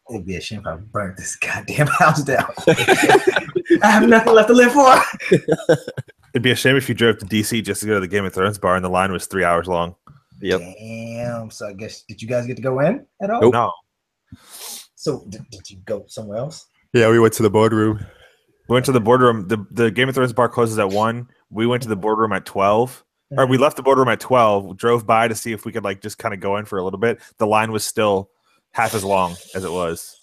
It'd be a shame if I burnt this goddamn house down. I have nothing left to live for. It'd be a shame if you drove to DC just to go to the Game of Thrones bar and the line was 3 hours long. Yep. Damn. So I guess, did you guys get to go in at all? Nope. No. So did you go somewhere else? Yeah, we went to the boardroom. We went to the boardroom. The Game of Thrones bar closes at 1. We went to the boardroom at 12. Or we left the boardroom at 12, drove by to see if we could like just kind of go in for a little bit. The line was still half as long as it was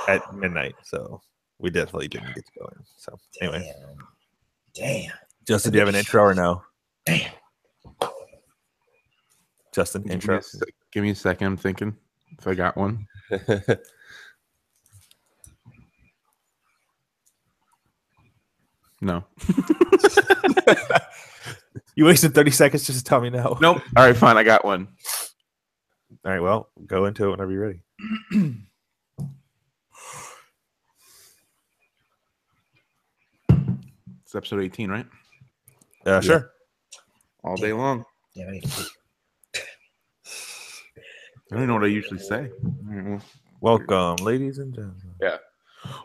at midnight. So we definitely didn't get to go in. So anyway. Damn. Justin, do you have an intro or no? Damn. Justin, intro. Give me a second. I'm thinking if I got one. No. You wasted 30 seconds just to tell me no. Nope. All right, fine. I got one. All right, well, go into it whenever you're ready. It's episode 18, right? Sure. All day long. Yeah, I need to I don't know what I usually say. All right, well. Welcome, ladies and gentlemen. Yeah.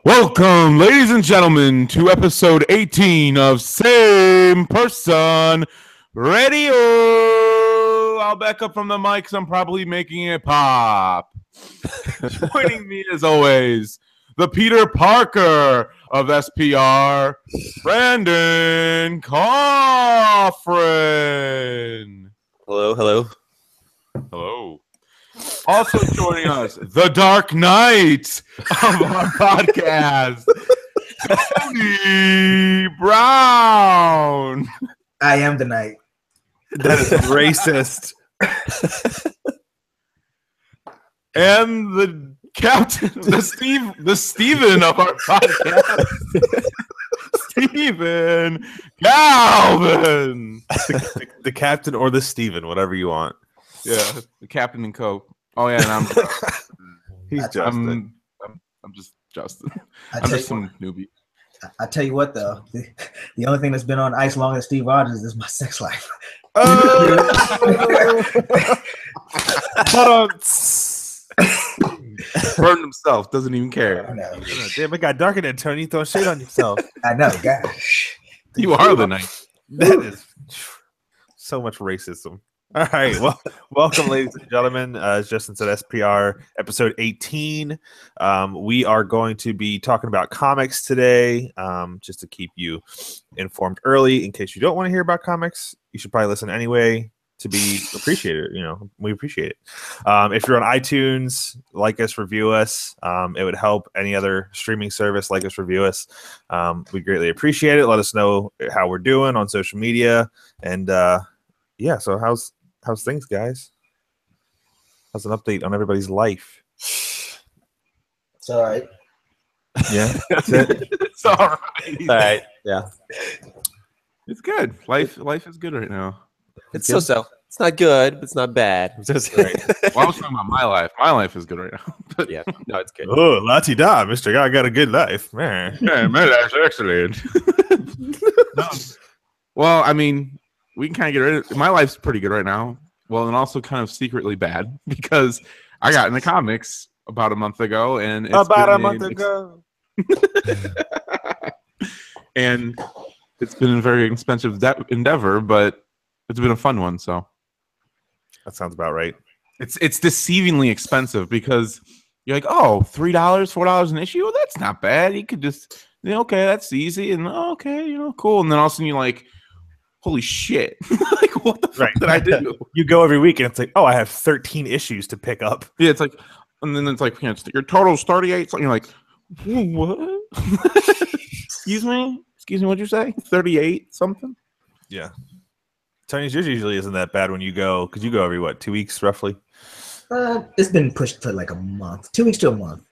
Welcome, ladies and gentlemen, to episode 18 of Same Person Radio. I'll back up from the mic because I'm probably making it pop. Joining me, as always, the Peter Parker of SPR, Brandon Coffrin. Hello, hello. Hello. Also joining us, the Dark Knight of our podcast, Tony Brown. I am the knight. That is racist. And the captain, the Steven of our podcast, Steven Calvin. The captain or the Steven, whatever you want. Yeah, the captain and co. Oh yeah, and I'm He's Justin. I'm just Justin. I I'm tell just you some newbie. I tell you what, though, the only thing that's been on ice longer than Steve Rogers is my sex life. Burned himself, doesn't even care. I know. Damn, it got darker than Tony. You throw shade on yourself. I know, gosh. You are the knight. That is so much racism. All right. Well, welcome, ladies and gentlemen. As Justin said, SPR episode 18. We are going to be talking about comics today, just to keep you informed early. In case you don't want to hear about comics, you should probably listen anyway to be appreciated. You know, we appreciate it. If you're on iTunes, like us, review us. It would help any other streaming service. Like us, review us. We greatly appreciate it. Let us know how we're doing on social media. And yeah, so how's things, guys? How's an update on everybody's life? It's all right. Yeah, that's it. It's all right. All right. Yeah. It's good. Life is good right now. It's so. It's not good, but it's not bad. It's just great. Well, I was talking about my life. My life is good right now. But Yeah. No, it's good. Oh, la-ti-da, Mr. Guy got a good life, man. yeah, my life's excellent. No. Well, I mean, we can kind of get rid of it. My life's pretty good right now. Well, and also kind of secretly bad because I got into comics about a month ago, and it's and it's been a very expensive endeavor, but it's been a fun one. So That sounds about right. it's deceivingly expensive because you're like, oh, $3, $4 an issue. Well, that's not bad. You could just, okay, that's easy, and okay, cool. And then all of a sudden you're like, holy shit! Like, what the fuck did I do? You go every week and it's like, oh, I have 13 issues to pick up. Yeah, it's like, and then it's like, your total's 38. So you're like, what? Excuse me, what'd you say? 38 something? Yeah. Tony's yours usually isn't that bad when you go, because you go every 2 weeks roughly? It's been pushed for like a month, 2 weeks to a month.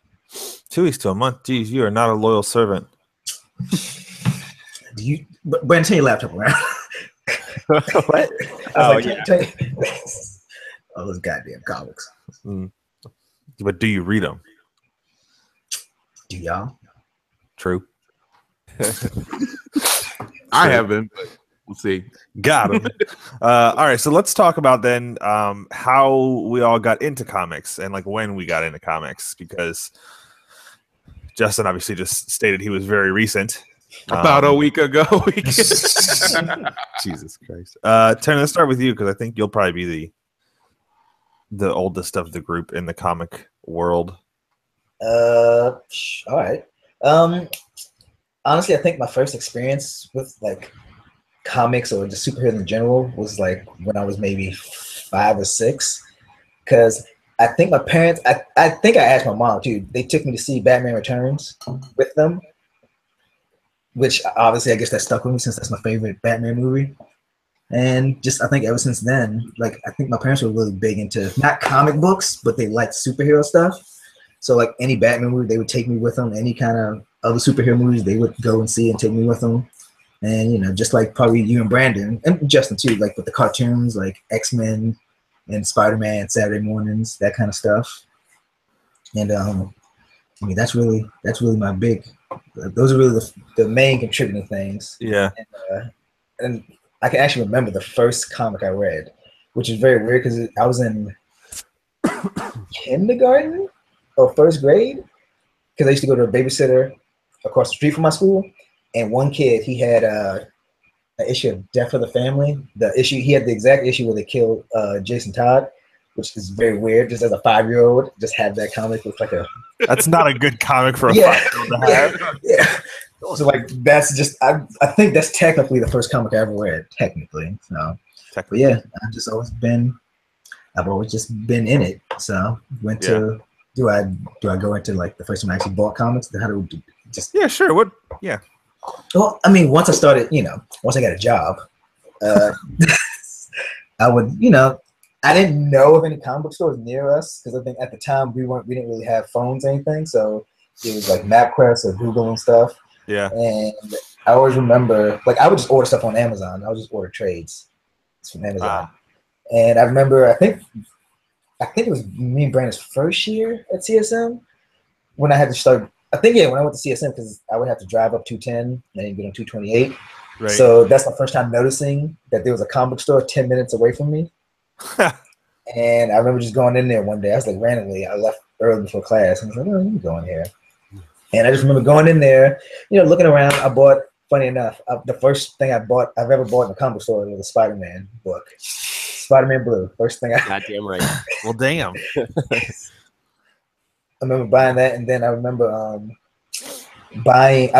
2 weeks to a month. Geez, you are not a loyal servant. Brandon, turn your laptop around. What? Oh, yeah. All those goddamn comics. But do you read them? Do y'all? True. I haven't. We'll see. Got him. All right, so let's talk about then how we all got into comics and like when we got into comics, because Justin obviously just stated he was very recent. About a week ago. Jesus Christ. Turner, let's start with you because I think you'll probably be the oldest of the group in the comic world. All right. Honestly, I think my first experience with like comics or just superheroes in general was like when I was maybe 5 or 6, because I think my parents, I think I asked my mom too. They took me to see Batman Returns with them, which obviously I guess that stuck with me since that's my favorite Batman movie. And just I think ever since then, like I think my parents were really big into not comic books, but they liked superhero stuff. So like any Batman movie, they would take me with them. Any kind of other superhero movies, they would go and see and take me with them. And you know, just like probably you and Brandon and Justin too, like with the cartoons, like X-Men and Spider-Man, Saturday mornings, that kind of stuff. And I mean, that's really my big. Those are really the main contributing things. Yeah. And I can actually remember the first comic I read, which is very weird because I was in kindergarten or first grade, because I used to go to a babysitter across the street from my school, and one kid, he had an issue of Death of the Family. He had the exact issue where they killed Jason Todd, which is very weird. Just as a 5-year-old, just had that comic with like a. That's not a good comic for a 5-year-old to have. Yeah. So like that's just I think that's technically the first comic I ever read, technically. So but yeah, I've always just been in it. So went to do I go into like the first time I actually bought comics? How do we just Yeah, sure. What Well, I mean, once I started, once I got a job, I would, I didn't know of any comic book stores near us because I think at the time we didn't really have phones or anything, so it was like MapQuest or Google and stuff. Yeah. And I always remember, like, I would just order stuff on Amazon. I would just order trades from Amazon. And I remember, I think it was me and Brandon's first year at CSM when I had to start. I think when I went to CSM, because I would have to drive up 210 and then get on 228. Right. So that's my first time noticing that there was a comic book store 10 minutes away from me. And I remember just going in there one day. I was like, randomly, I left early before class. And I was like, oh, let me go in here. And I just remember going in there, looking around. I bought, funny enough, the first thing I've ever bought in a comic book store was a Spider-Man book. Spider-Man Blue. First thing Goddamn right. Well, damn. I remember buying that, and then I remember I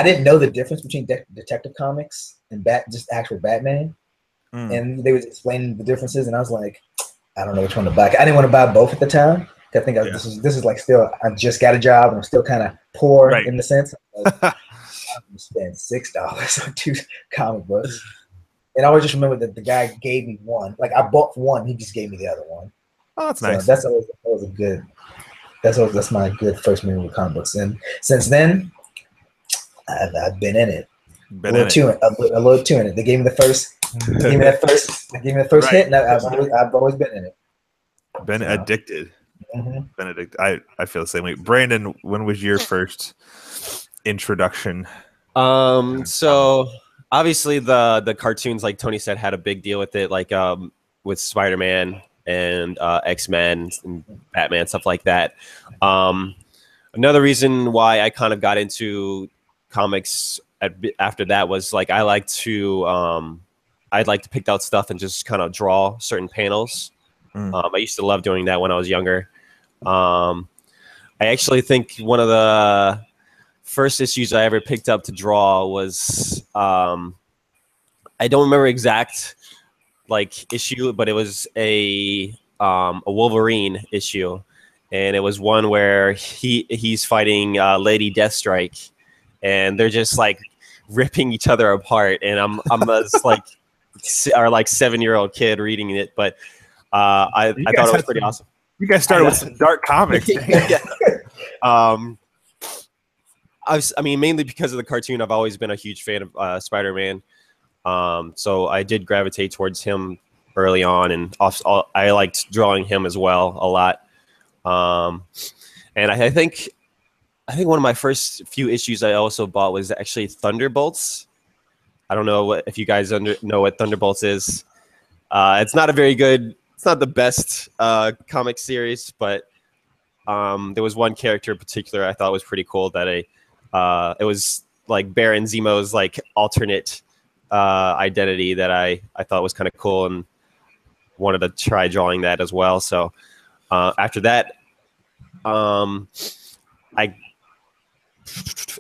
didn't know the difference between Detective Comics and just actual Batman. And they was explaining the differences, and I was like, I don't know which one to buy. I didn't want to buy both at the time. I think this is like still, I just got a job and I'm still kind of poor in the sense. I'm going to spend $6 on 2 comic books. And I always just remember that the guy gave me one. Like I bought one, he just gave me the other one. Oh, that's nice. That's my good first memory with comic books. And since then, I've been in it. A little too in it. They gave me the first. They gave me the first hit, and I've always been in it. Been addicted. Mm-hmm. Benedict, I feel the same way. Brandon, when was your first introduction? So obviously the cartoons, like Tony said, had a big deal with it, like with Spider-Man and X-Men and Batman, stuff like that. Another reason why I kind of got into comics after that was like I'd like to pick out stuff and just kind of draw certain panels. I used to love doing that when I was younger. I actually think one of the first issues I ever picked up to draw was I don't remember exact issue, but it was a Wolverine issue, and it was one where he's fighting Lady Deathstrike, and they're just like ripping each other apart, and I'm just like our 7-year-old kid reading it, but I thought it was pretty awesome. You guys started with some dark comics. I mean, mainly because of the cartoon. I've always been a huge fan of Spider-Man, so I did gravitate towards him early on, and I liked drawing him as well a lot. And I think one of my first few issues I also bought was actually Thunderbolts. I don't know if you guys know what Thunderbolts is. It's not the best comic series, but there was one character in particular I thought was pretty cool that it was like Baron Zemo's like alternate identity that I thought was kind of cool and wanted to try drawing that as well. So after that,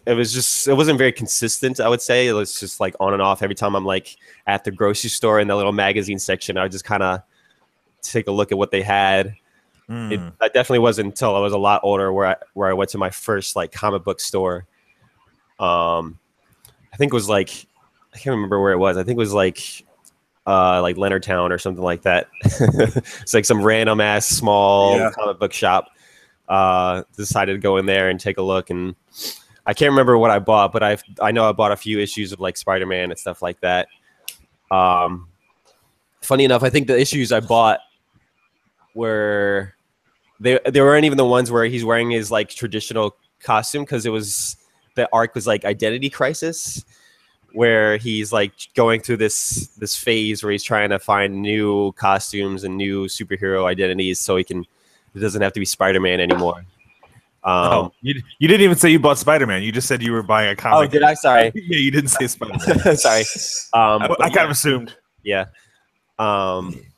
it wasn't very consistent, I would say. It was just like on and off. Every time I'm like at the grocery store in the little magazine section, I would just kind of take a look at what they had. That definitely wasn't until I was a lot older where I went to my first like comic book store. I think it was like, I can't remember where it was. I think it was like Leonardtown or something like that. It's like some random ass small comic book shop. Decided to go in there and take a look, and I can't remember what I bought, but I know I bought a few issues of like Spider-Man and stuff like that. Funny enough, I think the issues I bought were they weren't even the ones where he's wearing his like traditional costume, because the arc was like Identity Crisis, where he's like going through this phase where he's trying to find new costumes and new superhero identities so it doesn't have to be Spider-Man anymore. You didn't even say you bought Spider-Man. You just said you were buying a comic. Oh, did I? Sorry. Yeah, you didn't say Spider-Man. Sorry. I kind of assumed. Yeah.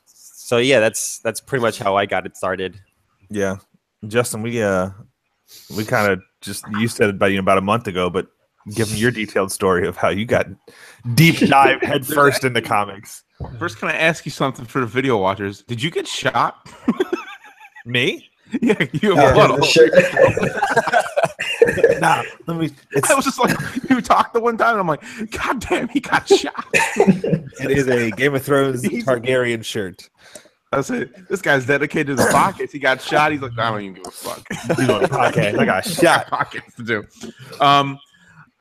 So yeah, that's pretty much how I got it started. Yeah, Justin, we kind of just, you said it about a month ago, but give me your detailed story of how you got deep dive head first into comics. First, can I ask you something for the video watchers? Did you get shot? Me? Yeah, you have blood all sure. Nah, let me. I was just like, you talked the one time, and I'm like, God damn, he got shot. It is a Game of Thrones Targaryen shirt. That's it. This guy's dedicated to the pockets. He got shot. He's like, I don't even give a fuck. Okay, I got shot. Pockets to do.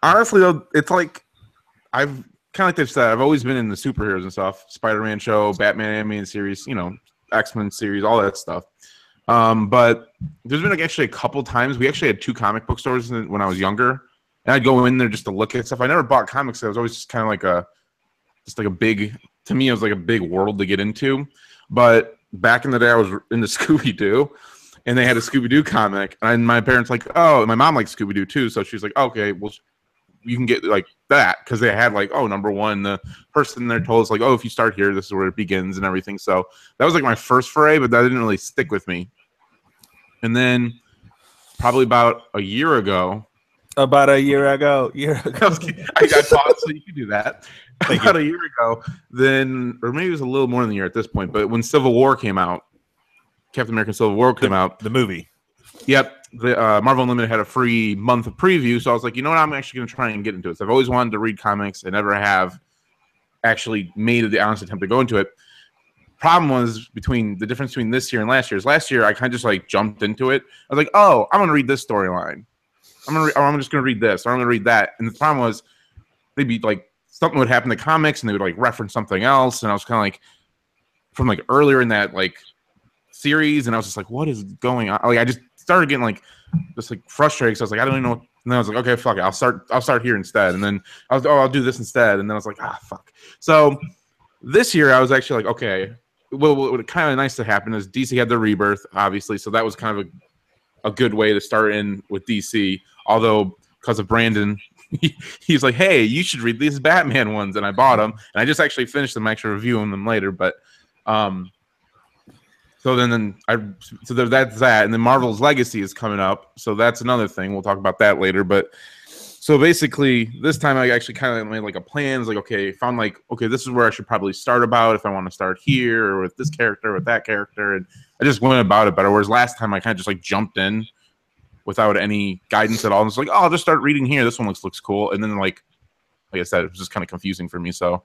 Honestly, though, it's like I've kind of like they've said. I've always been in the superheroes and stuff. Spider-Man show, Batman animated series, X-Men series, all that stuff. But there's been like actually a couple times we actually had 2 comic book stores when I was younger, and I'd go in there just to look at stuff. I never bought comics. It was always just kind of like a big, to me, it was like a big world to get into. But back in the day, I was into Scooby-Doo, and they had a Scooby-Doo comic, and my parents like, oh, my mom liked Scooby-Doo too, so she's like, okay, well, you can get like that, because they had like, oh, number one, the person there told us like, oh, if you start here, this is where it begins and everything. So that was like my first foray, but that didn't really stick with me. And then probably about a year ago, I got paused, so you can do that. About a year ago, then, or maybe it was a little more than a year at this point, but when Civil War came out, Captain America Civil War came out, the movie. Yep, the Marvel Unlimited had a free month of preview, so I was like, you know what, I'm actually going to try and get into it. So I've always wanted to read comics. I never have actually made the honest attempt to go into it. Problem was the difference between this year and last year's. Last year, I kind of just like jumped into it. I was like, oh, I'm going to read this storyline. I'm just going to read this, or I'm going to read that. And the problem was, they'd be like, something would happen to comics, and they would like reference something else, and I was kind of like, from like earlier in that like series, and I was just like, what is going on? Like, I just started getting like just like frustrated, so I was like, I don't even know. And then I was like, okay, fuck it, I'll start here instead. And then I'll do this instead. And then I was like, fuck. So this year I was actually like, okay, well, what kind of nice to happen is DC had their rebirth, obviously, so that was kind of a good way to start in with DC. Although because of Brandon, he's like, hey, you should read these Batman ones, and I bought them, and I just actually finished them, actually reviewing them later. But so that's that, and then Marvel's Legacy is coming up, so that's another thing. We'll talk about that later. But so basically, this time I actually kind of made like a plan. It's like, okay, found like, okay, this is where I should probably start about if I want to start here or with this character or with that character, and I just went about it better. Whereas last time I kind of just like jumped in without any guidance at all. And it's like, oh, I'll just start reading here. This one looks cool. And then like I said, it was just kind of confusing for me. So,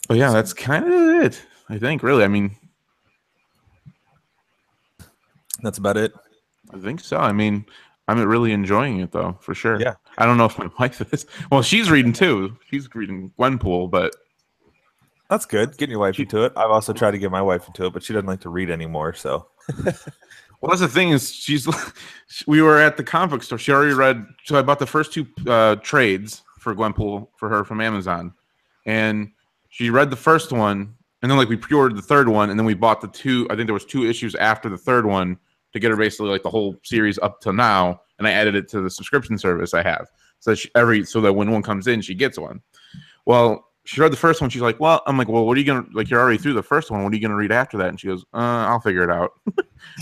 but yeah, that's kind of it, I think, really. I mean, that's about it. I think so. I mean, I'm really enjoying it though, for sure. Yeah. I don't know if my wife is. Well, she's reading too. She's reading Gwenpool, but that's good. Getting your wife into it. I've also tried to get my wife into it, but she doesn't like to read anymore. So, well, that's the thing is we were at the comic book store. She already read. So I bought the first 2 trades for Gwenpool for her from Amazon, and she read the first one, and then like we pre-ordered the third one, and then we bought the two. I think there was 2 issues after the third one to get her basically like the whole series up till now, and I added it to the subscription service I have, so that when one comes in, she gets one. Well, she read the first one. She's like, "Well," I'm like, "Well, what are you gonna like? You're already through the first one. What are you gonna read after that?" And she goes, "I'll figure it out."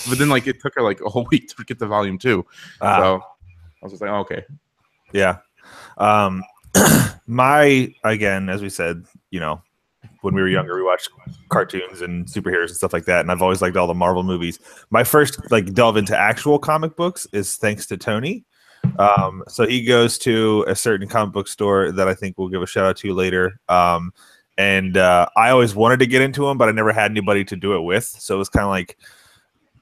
But then like it took her like a whole week to get to volume 2. So I was just like, oh, "Okay, yeah." Again, as we said, when we were younger, we watched cartoons and superheroes and stuff like that, and I've always liked all the Marvel movies. My first like delve into actual comic books is thanks to Tony. So he goes to a certain comic book store that I think we'll give a shout out to later. And I always wanted to get into them, but I never had anybody to do it with. So it was kind of like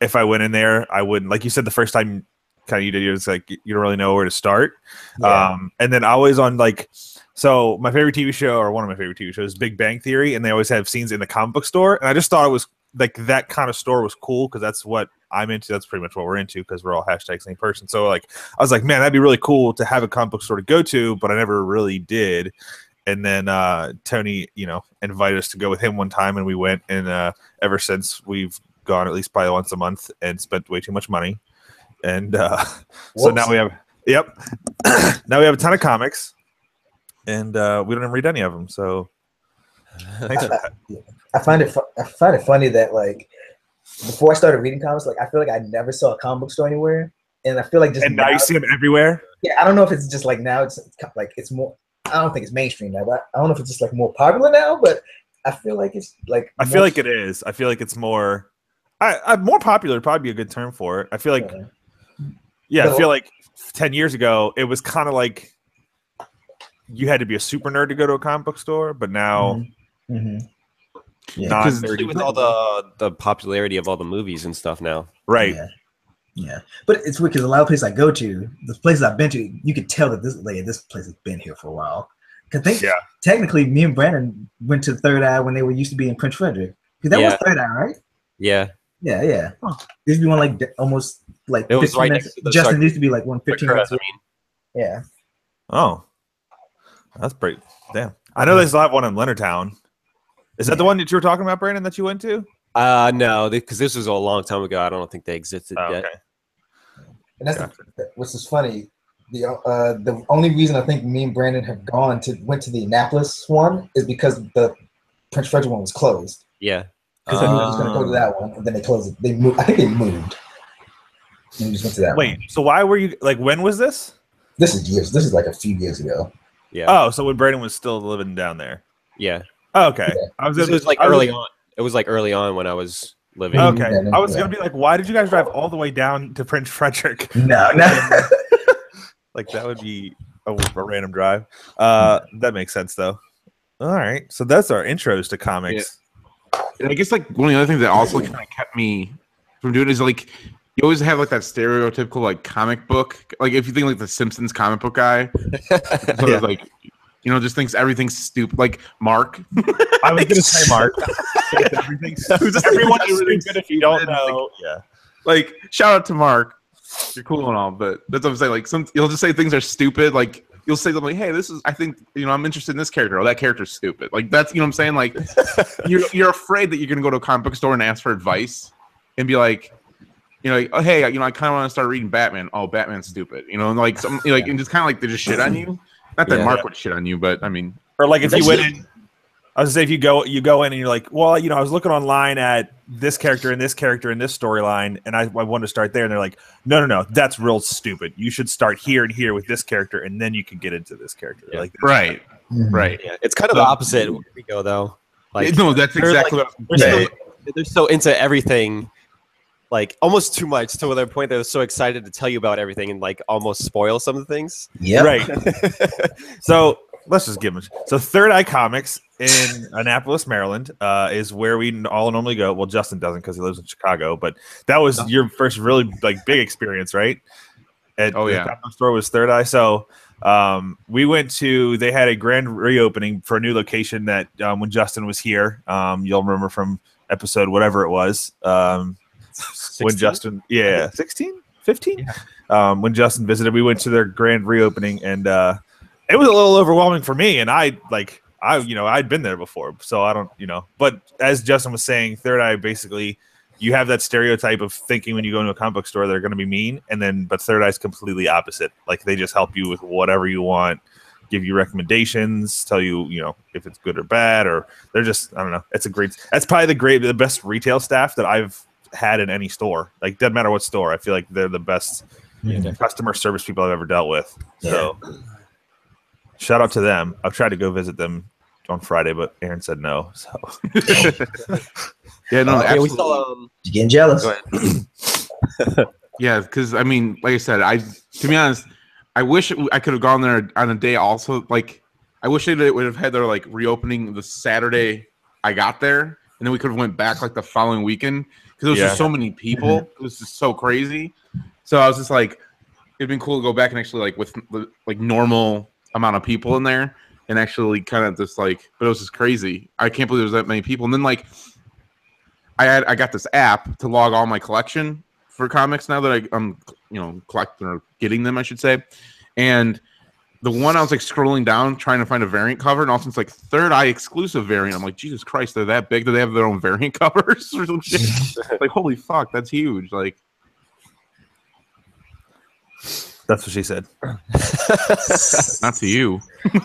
if I went in there, I wouldn't, like you said, the first time kind of you did, it's like you don't really know where to start. Yeah. And then I was on like, so my favorite TV show, or one of my favorite TV shows, Big Bang Theory, and they always have scenes in the comic book store. And I just thought it was like that kind of store was cool because that's what I'm into. That's pretty much what we're into because we're all hashtag same person. So like, I was like, man, that'd be really cool to have a comic book store to go to, but I never really did. And then Tony, invited us to go with him one time, and we went. And ever since, we've gone at least probably once a month and spent way too much money. And so now we have, now we have a ton of comics, and we don't even read any of them. So thanks for that. I find it funny that like before I started reading comics, like I feel like I never saw a comic book store anywhere, and I feel like just and now you see them everywhere. Yeah, I don't know if it's just like now it's like it's more. I don't think it's mainstream now, but I don't know if it's just like more popular now. But I feel like it's like I feel like it is. I feel like it's more. More popular would probably be a good term for it. I feel like. Yeah, I feel like 10 years ago, it was kind of like you had to be a super nerd to go to a comic book store, but now, because with all the popularity of all the movies and stuff now, right? Yeah. But it's weird because a lot of places I go to, the places I've been to, you could tell that this place has been here for a while. Because technically, me and Brandon went to Third Eye when they used to be in Prince Frederick. Because that was Third Eye, right? Yeah. Yeah. Huh. There used to be one like almost like it was right next to the Justin used to be like 115 minutes. Yeah. Oh, that's pretty. Damn. I know they still have one in Leonardtown. Is that the one that you were talking about, Brandon, that you went to? No, because this was a long time ago. I don't think they existed yet. Okay. And that's which is funny. The only reason I think me and Brandon have went to the Annapolis one is because the Prince Frederick one was closed. Yeah. Because we were just gonna go to that one, and then they closed it. They moved. I think they moved. And we just went to that. Wait, so why were you like? When was this? This is like a few years ago. Yeah. Oh, so when Brandon was still living down there. Yeah. Oh, okay. Yeah. It was like early on. It was like early on when I was living. Okay. I was gonna be like, why did you guys drive all the way down to Prince Frederick? No. Like that would be a random drive. That makes sense though. All right. So that's our intros to comics. Yeah. And I guess like one of the other things that also kind of kept me from doing it is like you always have like that stereotypical like comic book. Like if you think like the Simpsons comic book guy, sort of like just thinks everything's stupid. Like Mark. I was gonna say Mark. Everything's stupid if you don't know. Like, like shout out to Mark. You're cool and all, but that's what I'm saying. Like you'll just say things are stupid. Like you'll say something like, "Hey, this is. I think I'm interested in this character. Or that character's stupid." Like that's what I'm saying. Like you're afraid that you're gonna go to a comic book store and ask for advice and be like, oh, hey, I kind of want to start reading Batman. Oh, Batman's stupid. And like some like and just kind of like they just shit on you. Not that Mark would shit on you, but I mean, or like if you went in. I was gonna say if you go in and you're like, well, I was looking online at this character and this character and this storyline, and I wanted to start there, and they're like, no, that's real stupid. You should start here and here with this character, and then you can get into this character. Yeah. Like, right. Yeah. It's kind of the opposite where we go though. Like, no, that's exactly what I was saying. They're so into everything, like almost too much to the point that they're so excited to tell you about everything and like almost spoil some of the things. Yeah. Right. So let's just give them. So Third Eye Comics in Annapolis, Maryland, is where we all normally go. Well, Justin doesn't because he lives in Chicago, but that was your first really like big experience, right? The comic store was Third Eye. So we went to. They had a grand reopening for a new location that when Justin was here, you'll remember from episode whatever it was. 16? When Justin, 16, 15. When Justin visited, we went to their grand reopening and it was a little overwhelming for me, and I'd been there before, so I don't, but as Justin was saying, Third Eye, basically you have that stereotype of thinking when you go into a comic book store they're going to be mean, but Third Eye is completely opposite. Like, they just help you with whatever you want, give you recommendations, tell you, if it's good or bad, or they're just, I don't know. That's probably the best retail staff that I've had in any store. Like, doesn't matter what store. I feel like they're the best customer service people I've ever dealt with. So shout out to them. I've tried to go visit them on Friday, but Aaron said no. So yeah, no, we saw. You getting jealous? Go ahead. Yeah, because I mean, like I said, to be honest, I wish I could have gone there on a day also. Like, I wish they would have had their like reopening the Saturday I got there, and then we could have went back like the following weekend because there was just so many people. It was just so crazy. So I was just like, it'd been cool to go back and actually like with like normal amount of people in there and actually kind of just like, but it was just crazy. I can't believe there's that many people. And then like I got this app to log all my collection for comics now that I'm collecting or getting them, I should say. And the one I was like scrolling down trying to find a variant cover, and also it's like Third Eye exclusive variant. I'm like, Jesus Christ, they're that big? Do they have their own variant covers or some shit? Like, holy fuck, that's huge. Like, that's what she said. not to you. We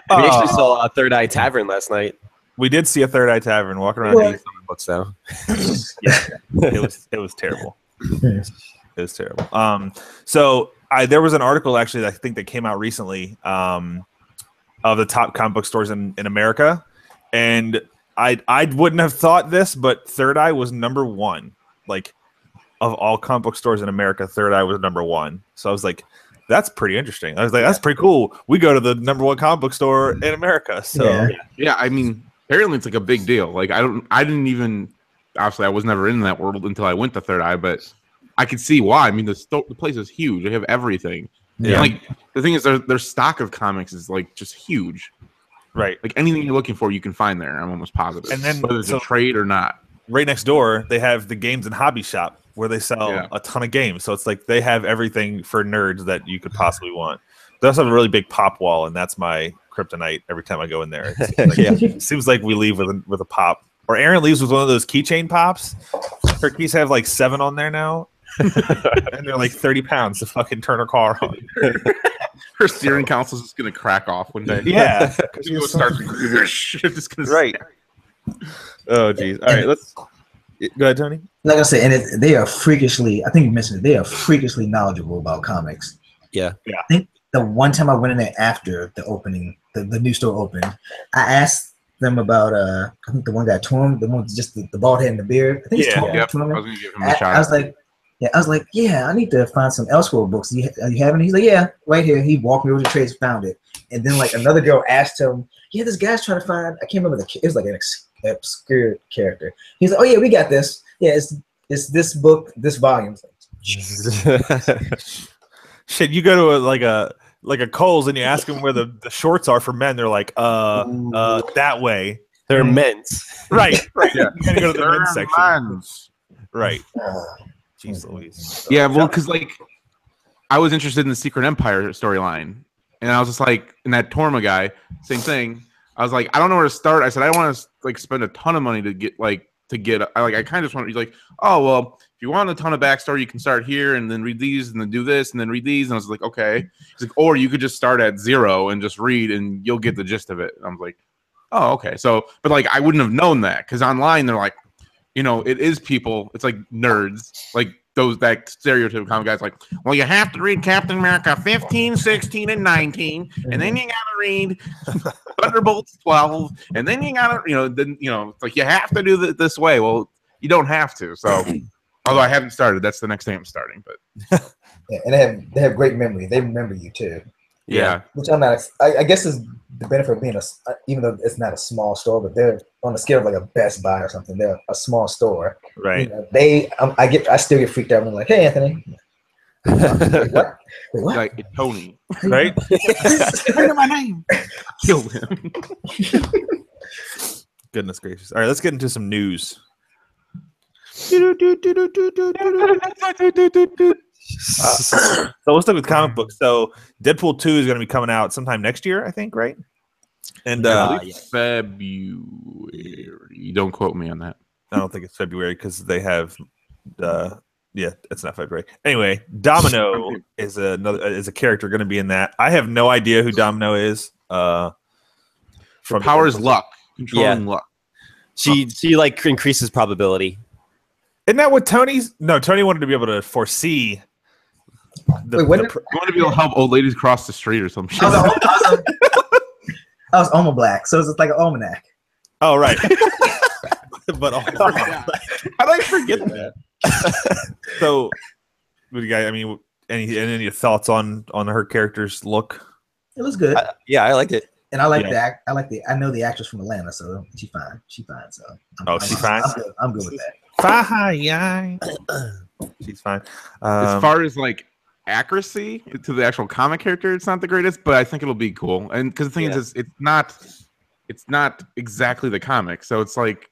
actually saw a Third Eye Tavern last night. We did see a Third Eye Tavern walking around eating some books now. It was terrible. It was terrible. So there was an article actually that I think that came out recently of the top comic book stores in America, and I wouldn't have thought this, but Third Eye was number one. Like, of all comic book stores in America, Third Eye was number one. So I was like, that's pretty interesting. I was like, that's pretty cool. We go to the number one comic book store in America. So yeah, I mean, apparently it's like a big deal. Like, I didn't even, obviously I was never in that world until I went to Third Eye, but I could see why. I mean, the place is huge. They have everything. Yeah. And like, the thing is, their stock of comics is like just huge. Right. Like, anything you're looking for, you can find there. I'm almost positive. And then whether it's a trade or not. Right next door, they have the games and hobby shop where they sell a ton of games. So it's like they have everything for nerds that you could possibly want. They also have a really big pop wall, and that's my kryptonite every time I go in there. It seems like we leave with a pop. Or Aaron leaves with one of those keychain pops. Her keys have like 7 on there now. And they're like 30 pounds to fucking turn her car on. Her steering counsel's just going to crack off one day. Yeah. It starts just gonna right. Oh, geez. All right, let's go ahead, Tony. Like I said, and they are freakishly, I think you mentioned it, they are freakishly knowledgeable about comics. Yeah. I think the one time I went in there after the opening, the new store opened, I asked them about, I think the one guy, Torm, the one with just the bald head and the beard. I think it's Torm. I was going to give him a shout. I was like, I need to find some Elseworld books. Do you have any? He's like, yeah, right here. He walked me over to the trades, found it. And then like another girl asked him, this guy's trying to find, I can't remember it was like an obscure character. He's like, oh yeah, we got this. Yeah, it's this book, this volume. Shit, you go to a Kohl's and you ask them where the shorts are for men. They're like, that way. They're men's. Right. Yeah. You gotta go to the men's section. Right. Jeez Louise. Yeah, well, because like I was interested in the Secret Empire storyline, and I was just like, in that Torma guy, same thing. I was like, I don't know where to start. I said, I don't want to like spend a ton of money to get. I kind of just want to. He's like, oh well, if you want a ton of backstory, you can start here and then read these and then do this and then read these. And I was like, okay. He's like, or you could just start at 0 and just read and you'll get the gist of it. And I was like, oh, okay. So, but like I wouldn't have known that because online they're like, it is people. It's like nerds, like that stereotype comic guys. Like, well, you have to read Captain America 15, 16, and 19, and then you gotta read Thunderbolts 12, and then you gotta, it's like you have to do it this way. Well, you don't have to. So, although I haven't started, that's the next thing I'm starting. But and they have great memory. They remember you too. Yeah. Which I'm not. I guess is the benefit of being even though it's not a small store, but they're on the scale of like a Best Buy or something. They're a small store. Right. I still get freaked out when I'm like, hey, Anthony. Wait, what? Like Tony. Right. I know my name. Kill him. Goodness gracious. All right, let's get into some news. So let's look with comic books. So Deadpool 2 is going to be coming out sometime next year, I think, right? And February. Don't quote me on that. I don't think it's February because they have yeah, it's not February. Anyway, Domino is a character going to be in that. I have no idea who Domino is. From power is luck, controlling luck. She like increases probability. Isn't that what Tony's? No, Tony wanted to be able to foresee. You want to be able to help old ladies cross the street or some shit. I was Oma Black, so it's like an almanac. Oh, right. But how did I forget that? So, what do you guys? I mean, any thoughts on her character's look? It was good. Yeah, I liked it, and I like I know the actress from Atlanta, so she's fine. She's fine. So she's fine. I'm good with that. Fine. She's fine. As far as like accuracy to the actual comic character, it's not the greatest, but I think it'll be cool. And because the thing is, it's not exactly the comic, so it's like,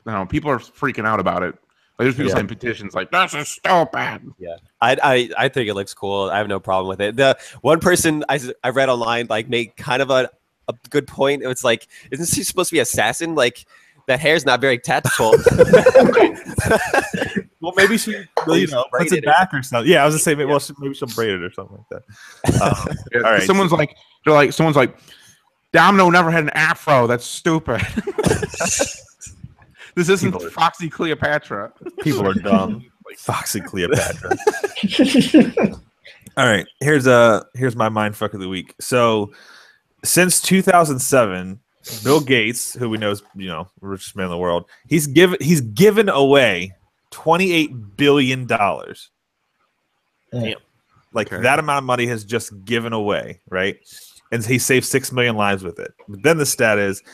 I don't know, people are freaking out about it. Like, there's people saying petitions like, "This is stupid." Yeah, I think it looks cool. I have no problem with it. The one person I read online like made kind of a good point. It's like, isn't she supposed to be assassin? Like, that hair's not very tactful. Well, maybe she, puts it back or something. Yeah, I was gonna say, maybe she'll braid it or something like that. All right. Someone's like, Domino never had an afro. That's stupid. This isn't Foxy Cleopatra. People are dumb. Like Foxy Cleopatra. All right, here's my mindfuck of the week. So, since 2007. Bill Gates, who we know is richest man in the world, he's given away $28 billion. Damn. Like that amount of money has just given away, right? And he saved 6 million lives with it. But then the stat is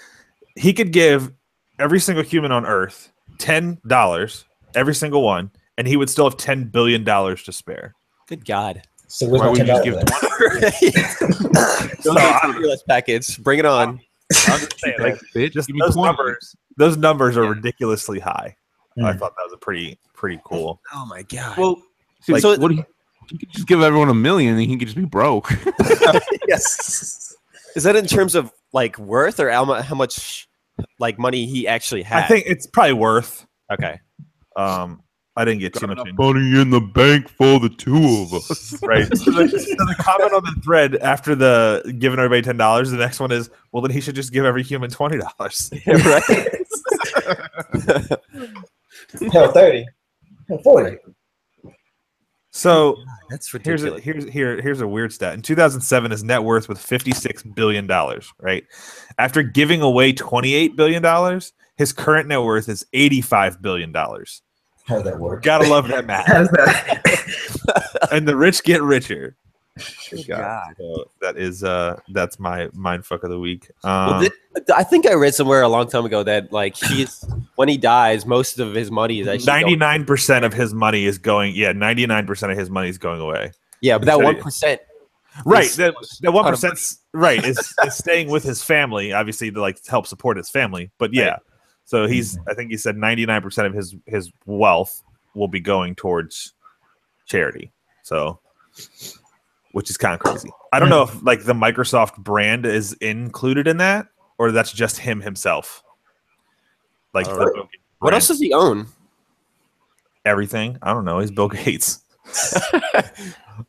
he could give every single human on Earth $10, every single one, and he would still have $10 billion to spare. Good God. So why would you just give stimulus package? Bring it on. I'm just saying, like, just those numbers are ridiculously high. I thought that was a pretty cool. Oh my God. Well, he could just give everyone $1 million and he could just be broke. Yes. Is that in terms of like worth or how much like money he actually had? I think it's probably worth. Okay. I didn't get too much money in the bank for the two of us. Right. So the comment on the thread after the giving everybody $10, the next one is, well, then he should just give every human $20. Right. Hell, 30. Hell, 40. So that's ridiculous. Here's a weird stat. In 2007, his net worth was $56 billion, right? After giving away $28 billion, his current net worth is $85 billion. How does that work? Gotta love that math. And the rich get richer. God. So that's my mindfuck of the week. I think I read somewhere a long time ago that like when he dies, most of his money is actually 99% of his money is going. Yeah, 99% of his money is going away. Yeah, but that 1%. Right, that 1% right is staying with his family, obviously to help support his family. But yeah. Right. So I think he said 99% of his wealth will be going towards charity. So, which is kind of crazy. I don't know if the Microsoft brand is included in that, or that's just himself. What else does he own? Everything. I don't know. He's Bill Gates.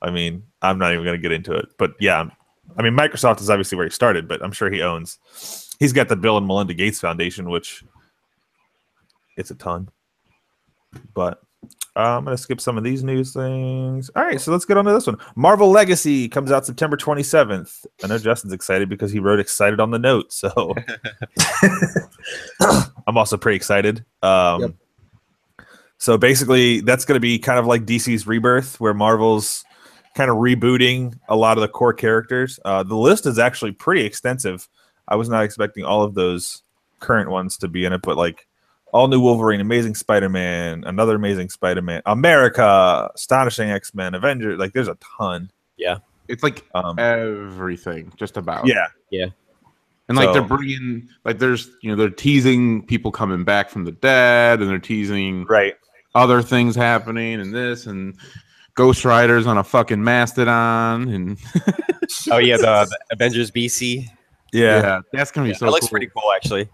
I mean, I'm not even going to get into it, but yeah. I mean, Microsoft is obviously where he started, but I'm sure he's got the Bill and Melinda Gates Foundation, which it's a ton. But I'm going to skip some of these news things. All right, so let's get on to this one. Marvel Legacy comes out September 27th. I know Justin's excited because he wrote excited on the note, so I'm also pretty excited. Yep. So basically, that's going to be kind of like DC's Rebirth, where Marvel's kind of rebooting a lot of the core characters. The list is actually pretty extensive. I was not expecting all of those current ones to be in it, but all new Wolverine, Amazing Spider-Man, another Amazing Spider-Man, America, Astonishing X-Men, Avengers. There's a ton. Yeah, it's everything, just about. Yeah. And they're bringing there's they're teasing people coming back from the dead, and they're teasing right other things happening, and this and Ghost Riders on a fucking mastodon, and Oh yeah, the Avengers BC. Yeah. that's gonna be so That looks cool. pretty cool, actually.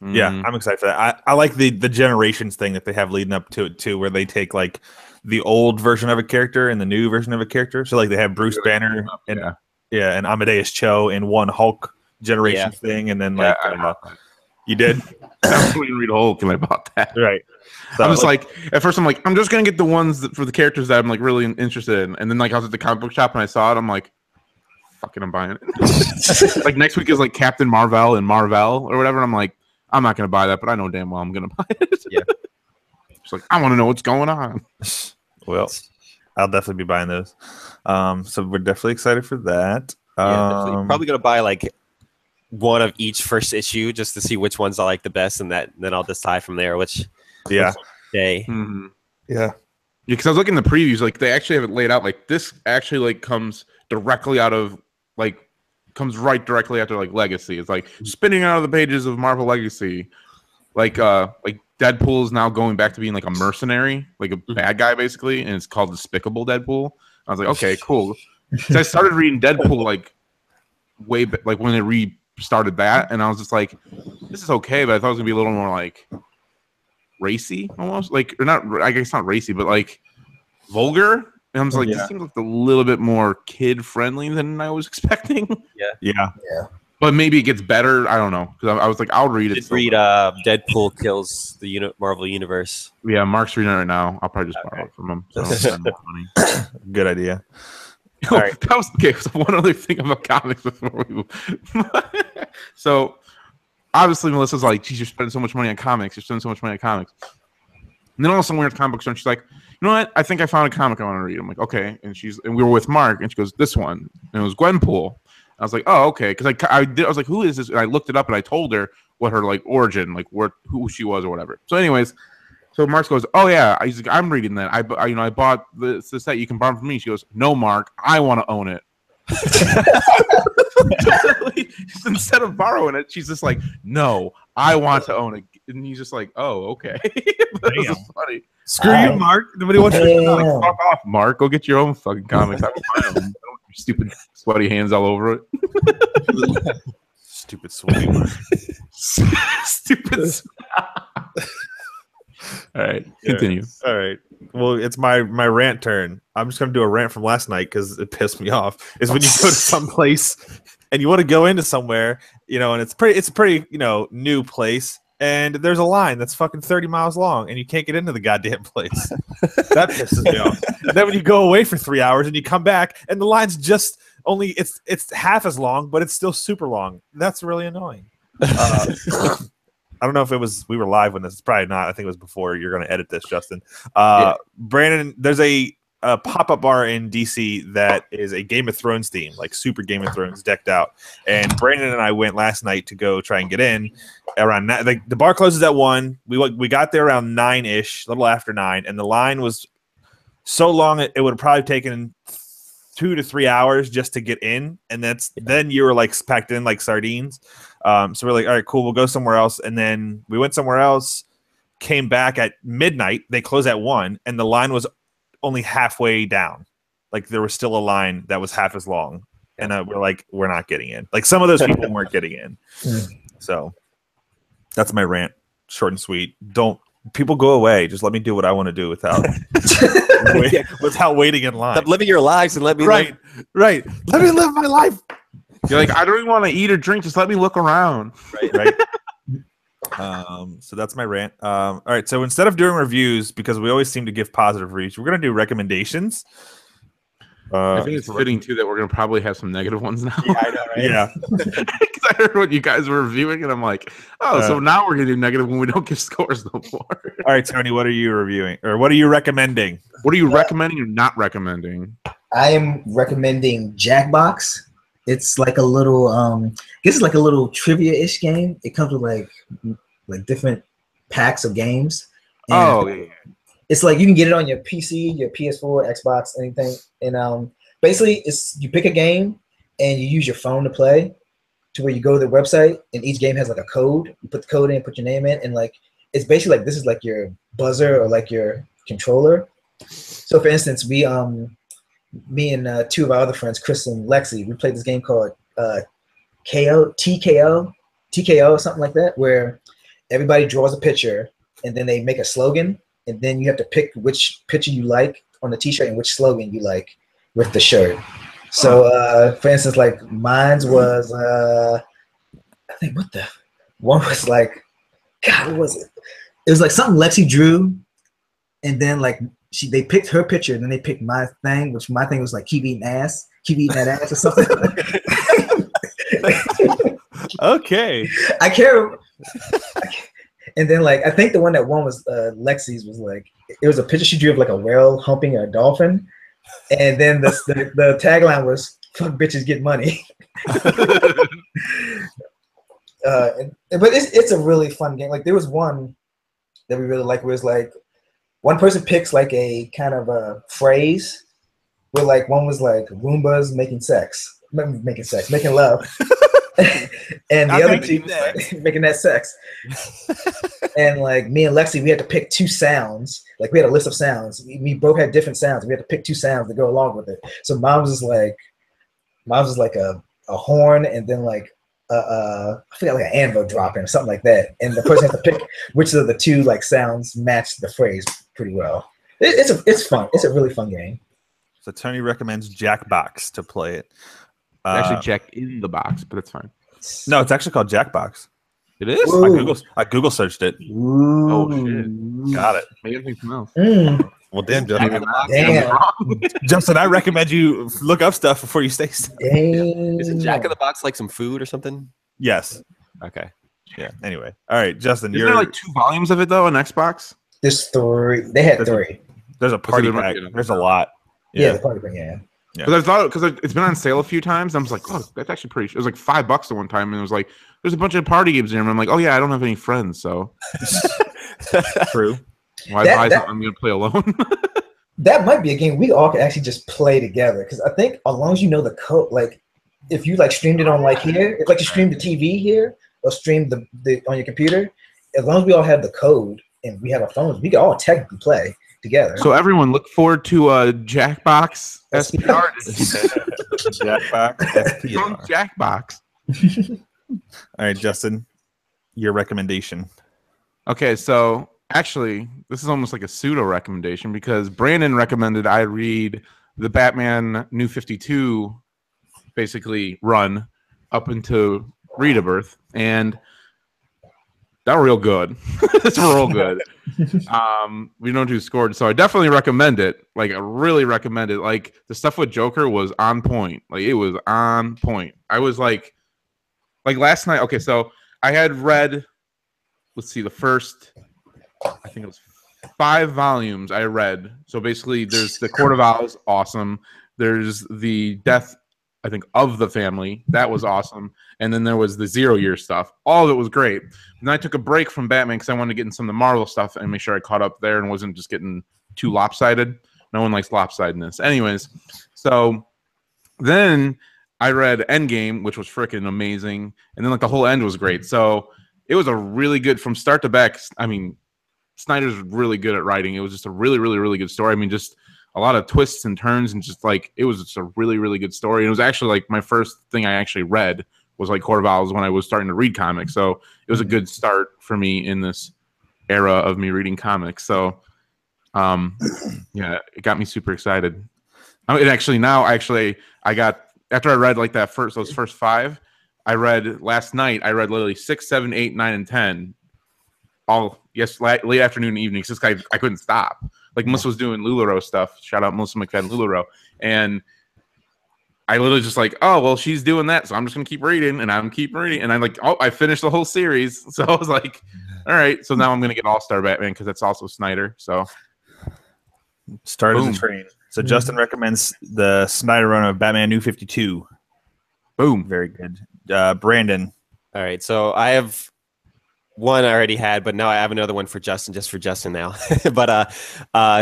Yeah, Mhm. I'm excited for that. I like the generations thing that they have leading up to it too, where they take like the old version of a character and the new version of a character. So like they have Bruce Banner and and Amadeus Cho in one Hulk generation thing, and then like you did. I was reading Hulk and I bought that. Right. So, I'm just like, at first I'm like, I'm just gonna get the ones for the characters that I'm like really interested in, and then like I was at the comic book shop and I saw it, I'm like, fucking, I'm buying it. Like next week is like Captain Marvel and Marvel or whatever. And I'm like, I'm not gonna buy that, but I know damn well I'm gonna buy it. Yeah. It's like I want to know what's going on. well, I'll definitely be buying those. So we're definitely excited for that. Yeah, definitely. Probably gonna buy like one of each first issue just to see which ones I like the best, and then I'll decide from there which day. Mm-hmm. Yeah. Because I was looking at the previews, like they actually have it laid out. Like this actually like comes directly out of like comes right directly after like Legacy. It's like spinning out of the pages of Marvel Legacy. Like Deadpool is now going back to being like a mercenary, like a bad guy basically, and it's called Despicable Deadpool. I was like, okay, cool. So I started reading Deadpool like like when it restarted that, and I was just like, this is okay, but I thought it was gonna be a little more like racy almost, like, or not, I guess not racy, but like vulgar. And I was like, this seems like a little bit more kid friendly than I was expecting. Yeah. But maybe it gets better. I don't know, because I was like, I'll read it. Read Deadpool Kills the Marvel Universe. Yeah, Mark's reading it right now. I'll probably just borrow it from him. So Good idea. All right. That was okay. So one other thing about comics before we move. So obviously Melissa's like, geez, you're spending so much money on comics. You're spending so much money on comics. And then all of a sudden we're at the comic book store and she's like, you know what? I think I found a comic I want to read. I'm like, okay. And we were with Mark and she goes, this one. And it was Gwenpool. I was like, oh, okay. Because I was like, who is this? And I looked it up and I told her what her like origin, like who she was or whatever. So anyways, so Mark goes, oh yeah. He's like, I'm reading that. I bought the set you can borrow from me. She goes, no, Mark, I want to own it. Instead of borrowing it, she's just like, no, I want to own it. And he's just like, oh, okay. That was funny. Screw you, Mark. Nobody wants you to like, fuck off, Mark. Go get your own fucking comics. Don't stupid sweaty hands all over it. Stupid sweaty Mark. Stupid. All right, continue. All right. Well, it's my rant turn. I'm just gonna do a rant from last night because it pissed me off. Is when you go to some place and you want to go into somewhere, and it's a pretty new place, and there's a line that's fucking 30 miles long, and you can't get into the goddamn place. That pisses me off. And then when you go away for 3 hours and you come back, and the line's just it's half as long, but it's still super long. That's really annoying. I don't know if we were live when this. It's probably not. I think it was before. You're going to edit this, Justin. Brandon, there's a pop-up bar in DC that is a Game of Thrones theme, like super Game of Thrones decked out. And Brandon and I went last night to go try and get in. Around the bar closes at 1. We got there around 9-ish, a little after 9, and the line was so long it would have probably taken 2 to 3 hours just to get in, and then you were like packed in like sardines. So we're like, all right, cool, we'll go somewhere else. And then we went somewhere else, came back at midnight. They closed at 1, and the line was only halfway down. Like there was still a line that was half as long. And we're like, we're not getting in. Like some of those people weren't getting in. So that's my rant. Short and sweet. Don't people go away. Just let me do what I want to do without waiting in line. Stop living your lives and let me Right. Let me live my life. You're like, I don't even want to eat or drink. Just let me look around. Right. So that's my rant. All right. So instead of doing reviews, because we always seem to give positive reviews, we're going to do recommendations. I think it's fitting too that we're going to probably have some negative ones now. Yeah, I know, right? Yeah. Because I heard what you guys were reviewing, and I'm like, so now we're going to do negative when we don't give scores no more. All right, Tony, what are you reviewing, or what are you recommending? What are you recommending or not recommending? I am recommending Jackbox. It's like a little, I guess it's like a little trivia-ish game. It comes with like different packs of games. And yeah. It's like you can get it on your PC, your PS4, Xbox, anything. And basically, you pick a game and you use your phone to play. To where you go to the website and each game has like a code. You put the code in, put your name in, and like it's basically like this is like your buzzer or like your controller. So for instance, me and two of our other friends, Chris and Lexi, we played this game called TKO, something like that, where everybody draws a picture and then they make a slogan, and then you have to pick which picture you like on the T-shirt and which slogan you like with the shirt. So, for instance, like mine's was, I think one was like, God, what was it? It was like something Lexi drew, and then like they picked her picture, and then they picked my thing, which my thing was like keep eating that ass or something. Okay. I can't. And then like I think the one that won was Lexi's was like it was a picture she drew of like a whale humping a dolphin, and then the tagline was "Fuck bitches, get money." But it's a really fun game. Like there was one that we really liked, where it was like one person picks like a kind of a phrase, where like one was like Roombas making love. And the other two making that sex. And like me and Lexi, we had to pick two sounds. Like we had a list of sounds. We both had different sounds. We had to pick two sounds to go along with it. So mine was like a horn, and then like I forgot, like an anvil dropping or something like that. And the person had to pick which of the two like sounds matched the phrase pretty well. It's fun. It's a really fun game. So Tony recommends Jackbox to play it. Actually, Jack in the Box, but it's fine. No, it's actually called Jackbox. It is. I Google searched it. Ooh. Oh shit! Got it. Maybe I think something else. Well, damn, Justin. Damn. Justin, I recommend you look up stuff before you say stuff. Isn't Jack in the Box like some food or something? Yes. Okay. Yeah. Anyway, all right, Justin. Isn't there like 2 volumes of it though on Xbox? There's 3. They had 3. There's a party pack. There's a lot. Yeah, the party pack. Yeah. Because I thought, because it's been on sale a few times, I was like, oh, that's actually pretty. It was like $5 at one time, and it was like, there's a bunch of party games in there. And I'm like, oh yeah, I don't have any friends, so True. Why buy something I'm gonna play alone? That might be a game we all could actually just play together. Because I think as long as you know the code, like if you like streamed it on like here, if like you stream the TV here or stream the on your computer, as long as we all have the code and we have our phones, we can all technically play together. So everyone, look forward to Jackbox SPR. Jackbox SPR. Jackbox. All right, Justin, your recommendation. Okay, so actually, this is almost like a pseudo recommendation because Brandon recommended I read the Batman New 52 basically run up into Rebirth, and they're real good. It's real good. We don't do scored, so I definitely recommend it. Like I really recommend it. Like the stuff with Joker was on point. Like it was on point. I was like last night. Okay, so I had read. Let's see, the first. I think it was 5 volumes I read. So basically, there's the Court of Owls, awesome. There's the death, I think, of the family. That was awesome. And then there was the 0 Year stuff. All of it was great. And then I took a break from Batman because I wanted to get in some of the Marvel stuff and make sure I caught up there and wasn't just getting too lopsided. No one likes lopsidedness. Anyways, so then I read Endgame, which was freaking amazing. And then like the whole end was great. So it was a really good, from start to back. I mean, Snyder's really good at writing. It was just a really, really, really good story. I mean, just a lot of twists and turns, and just like it was just a really, really good story. And it was actually like my first thing I actually read was like Court of Owls when I was starting to read comics. So it was a good start for me in this era of me reading comics. So yeah, it got me super excited. And actually now I got, after I read like those first 5, I read last night, I read literally 6, 7, 8, 9, and 10 all late afternoon and evening. Just I couldn't stop. Like Melissa was doing LuLaRoe stuff. Shout out Melissa McFadden LuLaRoe. And I literally just like, oh, well, she's doing that, so I'm just going to keep reading, and I'm keep reading. And I'm like, oh, I finished the whole series. So I was like, all right, so now I'm going to get All-Star Batman because that's also Snyder. So started the train. So Justin recommends the Snyder run of Batman New 52. Boom. Very good. Brandon. All right, so I have one I already had, but now I have another one for Justin, just for Justin now. But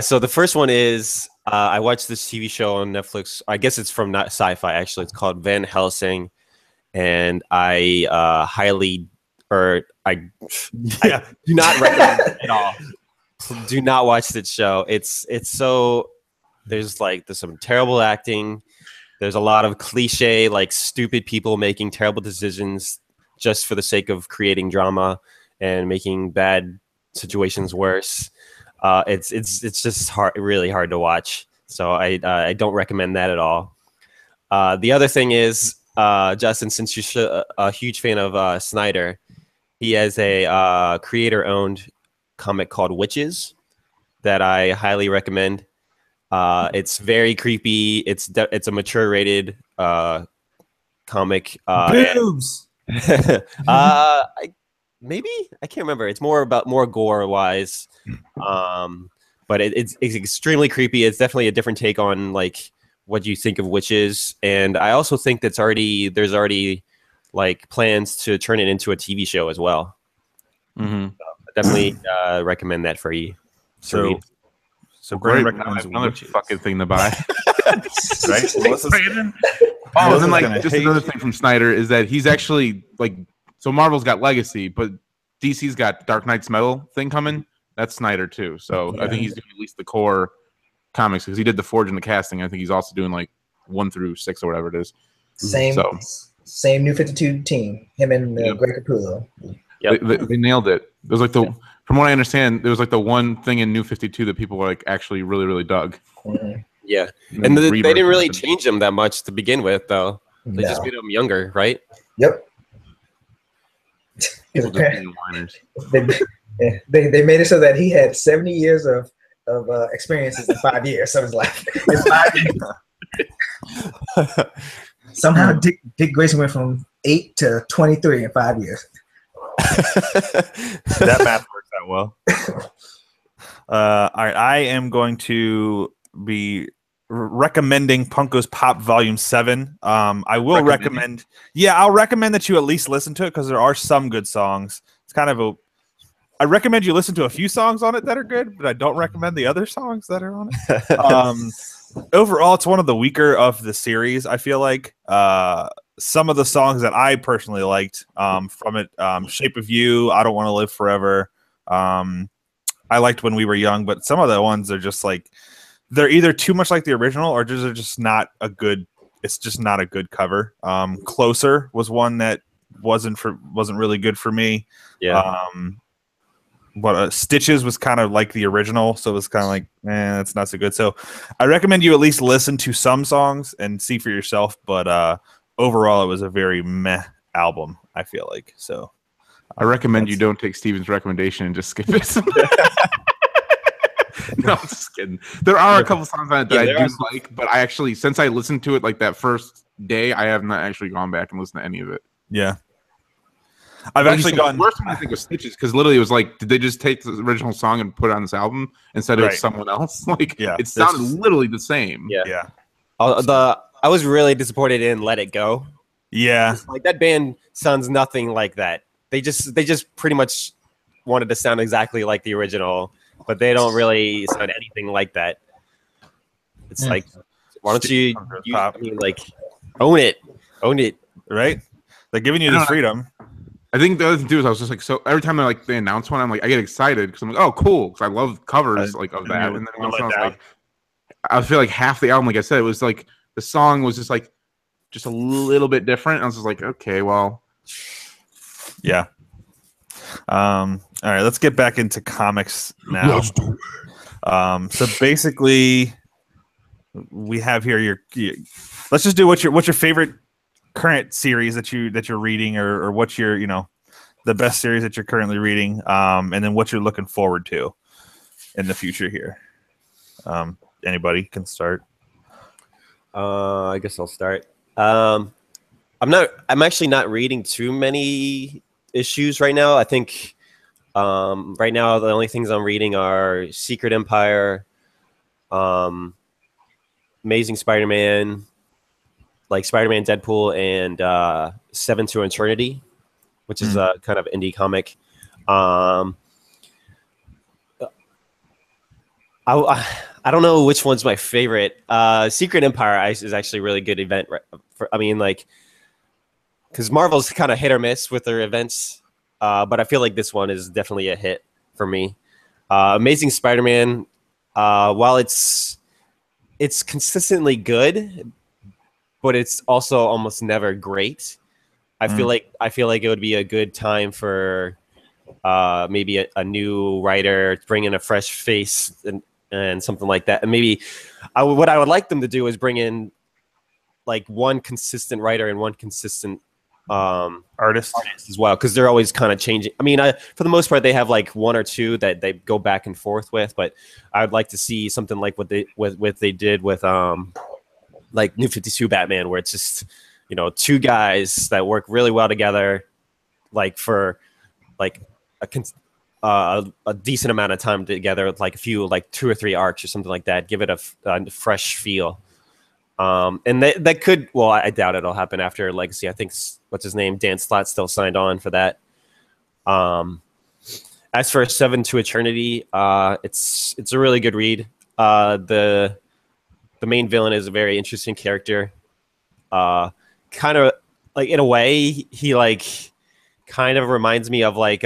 so the first one is I watched this TV show on Netflix. I guess it's from Sci-Fi, actually. It's called Van Helsing, and I I do not recommend it at all. Do not watch that show. It's so there's some terrible acting. There's a lot of cliche, like stupid people making terrible decisions just for the sake of creating drama and making bad situations worse. It's just really hard to watch. So I don't recommend that at all. The other thing is, Justin, since you're a huge fan of Snyder, he has a creator-owned comic called Witches that I highly recommend. It's very creepy. It's a mature rated comic. Boobs. Maybe I can't remember. It's more gore wise, but it's extremely creepy. It's definitely a different take on like what you think of witches, and I also think there's already like plans to turn it into a TV show as well. Mm-hmm. So definitely recommend that for you. So Great. Brandon recommends Another Witches. fucking thing to buy. Right? Brandon. Oh, and then like just another thing from Snyder is that he's actually like, so Marvel's got Legacy, but DC's got Dark Knight's Metal thing coming. That's Snyder too. So I think he's doing at least the core comics because he did the Forge and the casting. I think he's also doing like 1 through 6 or whatever it is. Same New 52 team. Him and Greg Capullo. Yep. They nailed it. It was like from what I understand, there was like the one thing in New 52 that people were like actually really, really dug. Mm-hmm. Yeah, and they didn't really change them that much to begin with, though. They just made them younger, right? Yep. They made it so that he had 70 years of experiences in 5 years of his life. Somehow Dick Grayson went from 8 to 23 in 5 years. That math works out well. All right, I am going to be recommending Punko's Pop Volume 7. I will recommend. Yeah, I'll recommend that you at least listen to it because there are some good songs. It's kind of I recommend you listen to a few songs on it that are good, but I don't recommend the other songs that are on it. Overall, it's one of the weaker of the series. I feel like some of the songs that I personally liked from it, "Shape of You," "I Don't Want to Live Forever." I liked "When We Were Young," but some of the ones are just like they're either too much like the original or they're just not a good. It's just not a good cover. "Closer" was one that wasn't really good for me. Yeah. Stitches was kind of like the original, so it was kind of like, that's not so good. So I recommend you at least listen to some songs and see for yourself. But overall, it was a very meh album, I feel like. So I recommend you don't take Steven's recommendation and just skip it. No, I'm just kidding. There are a couple songs on it that I do like, but I actually, since I listened to it like that first day, I have not actually gone back and listened to any of it. Yeah. I've actually gotten the worst one I think was Stitches because literally it was like, did they just take the original song and put it on this album instead of someone else? Like, it sounded literally the same. Yeah. I was really disappointed in "Let It Go." Yeah, like that band sounds nothing like that. They just pretty much wanted to sound exactly like the original, but they don't really sound anything like that. It's like, why don't you I mean, like, own it, right? They're giving you the freedom. I think the other thing too is I was just like, so every time they announce one, I'm like, I get excited because I'm like, oh, cool, because I love covers like of that. And then once I was like, I feel like half the album, like I said, it was like the song was just like just a little bit different. I was just like, okay, well, yeah. All right, let's get back into comics now. Let's do it. So basically, we have here let's just do what's your favorite current series that you're reading, or what's your the best series that you're currently reading, and then what you're looking forward to in the future here. Anybody can start. I guess I'll start. I'm actually not reading too many issues right now. I think right now the only things I'm reading are Secret Empire, Amazing Spider-Man, like Spider-Man, Deadpool, and 7 to Eternity, which is a kind of indie comic. I don't know which one's my favorite. Secret Empire is actually a really good event. Because Marvel's kind of hit or miss with their events, but I feel like this one is definitely a hit for me. Amazing Spider-Man, while it's it's consistently good, but it's also almost never great. I feel like it would be a good time for maybe a new writer, bring in a fresh face and something like that. And maybe what I would like them to do is bring in like one consistent writer and one consistent artist as well, because they're always kind of changing. I mean, for the most part, they have like one or two that they go back and forth with, but I would like to see something like what they did with like New 52 Batman, where it's just, you know, two guys that work really well together, like for like a decent amount of time together, like a few, like 2 or 3 arcs or something like that. Give it a fresh feel. And that could, well, I doubt it'll happen after Legacy. I think what's his name, Dan Slott, still signed on for that. As for 7 to Eternity, it's a really good read. The main villain is a very interesting character. Kind of like, in a way, he like kind of reminds me of like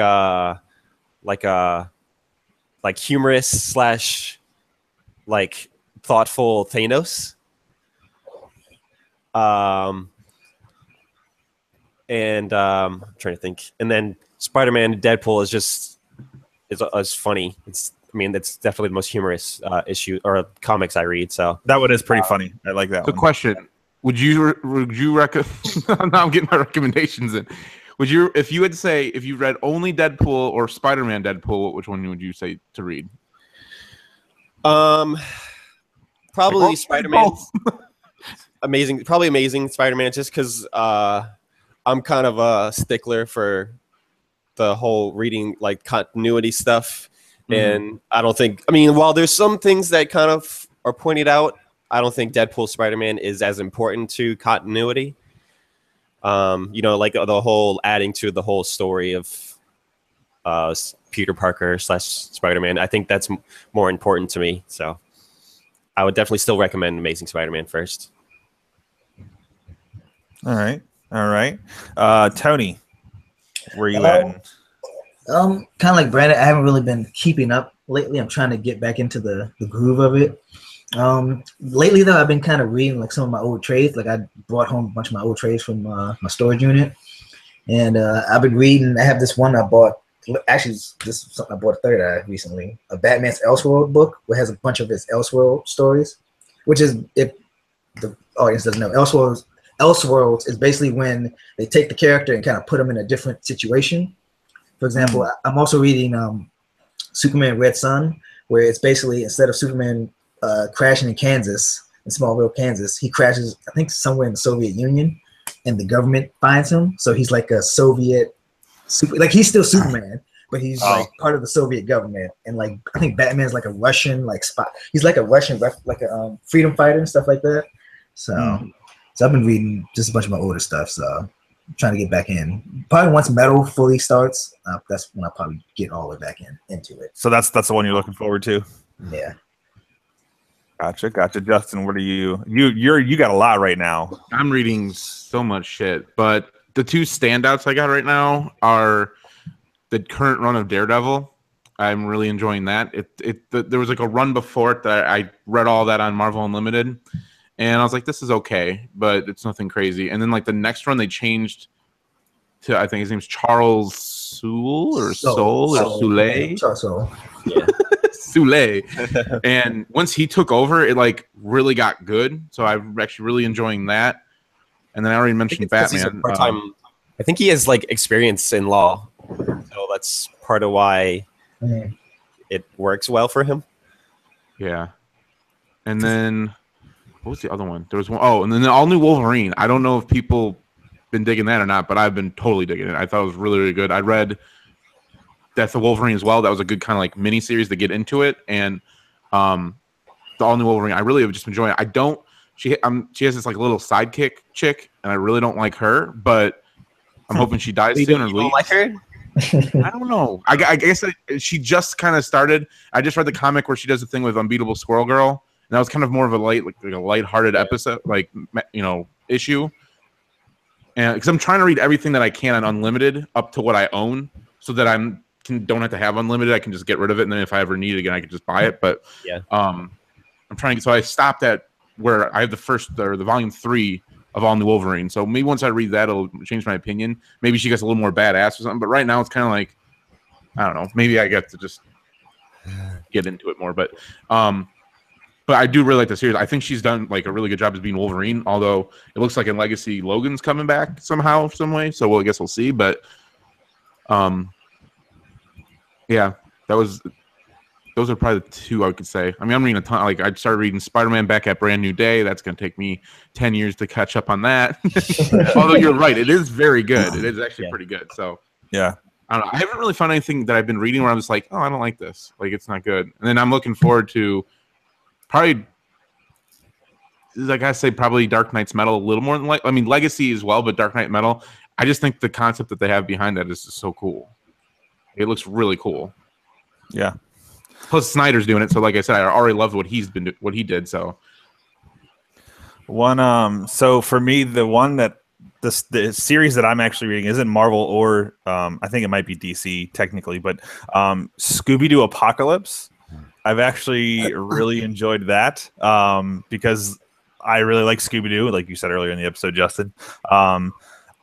humorous / like thoughtful Thanos. I'm trying to think. And then Spider-Man Deadpool is funny. It's definitely the most humorous issue or comics I read. So that one is pretty funny. I like that. The question: Would you recommend? Now I'm getting my recommendations in. Would you, if you read only Deadpool or Spider-Man Deadpool, which one would you say to read? Probably Spider-Man. Amazing Spider-Man, just because I'm kind of a stickler for the whole reading like continuity stuff. And I don't think, while there's some things that kind of are pointed out, I don't think Deadpool Spider-Man is as important to continuity. Like the whole adding to the whole story of Peter Parker / Spider-Man. I think that's more important to me. So I would definitely still recommend Amazing Spider-Man first. All right. Tony, where you at? Kind of like Brandon, I haven't really been keeping up lately. I'm trying to get back into the groove of it. Lately though, I've been kind of reading like some of my old trades. Like I brought home a bunch of my old trades from my storage unit, and I've been reading. I have this one I bought. Actually, this is something I bought a third eye recently. A Batman's Elseworld book, which has a bunch of his Elseworld stories. Which is, if the audience doesn't know, Elseworlds is basically when they take the character and kind of put them in a different situation. For example, I'm also reading Superman Red Sun, where it's basically, instead of Superman crashing in Kansas, in Smallville, Kansas, he crashes, I think, somewhere in the Soviet Union, and the government finds him. So he's like a Soviet, he's still Superman, but he's like part of the Soviet government. And like, I think Batman's like a Russian like spy. He's like a Russian, like a freedom fighter and stuff like that. So, so I've been reading just a bunch of my older stuff. So I'm trying to get back in. Probably once Metal fully starts, that's when I'll probably get all the way back into it. So that's the one you're looking forward to. Yeah. Gotcha. Justin, what are you got a lot right now. I'm reading so much shit, but the two standouts I got right now are the current run of Daredevil. I'm really enjoying that. There was like a run before it that I read all that on Marvel Unlimited, and I was like, this is okay, but it's nothing crazy. And then like the next run, they changed to, I think his name's Charles Soule or Soule. Charles Soule. Yeah. Soule. And once he took over, it like really got good. So I'm actually really enjoying that. And then I already mentioned Batman. I think he has like experience in law, so that's part of why it works well for him. Yeah. And then what was the other one? There was one. Oh, and then the all new Wolverine. I don't know if people been digging that or not, but I've been totally digging it. I thought it was really, really good. I read Death of Wolverine as well. That was a good kind of like mini series to get into it. And the all new Wolverine, I really have just been enjoying it. She has this like little sidekick chick, and I really don't like her, but I'm hoping she dies soon or leaves. Don't like her? I don't know. I guess she just kind of started. I just read the comic where she does the thing with Unbeatable Squirrel Girl, and that was kind of more of a lighthearted episode, issue. And because I'm trying to read everything that I can on Unlimited up to what I own, so that don't have to have Unlimited. I can just get rid of it, and then if I ever need it again, I can just buy it. But yeah, I'm I'm trying. So I stopped at where I have the volume 3 of All New Wolverine. So maybe once I read that, it'll change my opinion. Maybe she gets a little more badass or something. But right now, it's kind of like, I don't know. Maybe I get to just get into it more. But I do really like the series. I think she's done like a really good job as being Wolverine. Although it looks like in Legacy, Logan's coming back somehow, some way. So I guess we'll see. But yeah, those are probably the 2 I could say. I mean, I'm reading a ton. Like, I started reading Spider-Man back at Brand New Day. That's going to take me 10 years to catch up on that. Although you're right, it is very good. It is actually pretty good. So yeah, I don't know. I haven't really found anything that I've been reading where I'm just like, oh, I don't like this. Like, it's not good. And then I'm looking forward to probably, like I say, probably Dark Knight's Metal a little more than I mean, Legacy as well, but Dark Knight Metal. I just think the concept that they have behind that is just so cool. It looks really cool. Yeah. Plus Snyder's doing it, so like I said, I already loved what he did. So so for me, the one that the series that I'm actually reading isn't Marvel or I think it might be DC technically, but Scooby-Doo Apocalypse. I've actually really enjoyed that because I really like Scooby-Doo, like you said earlier in the episode, Justin.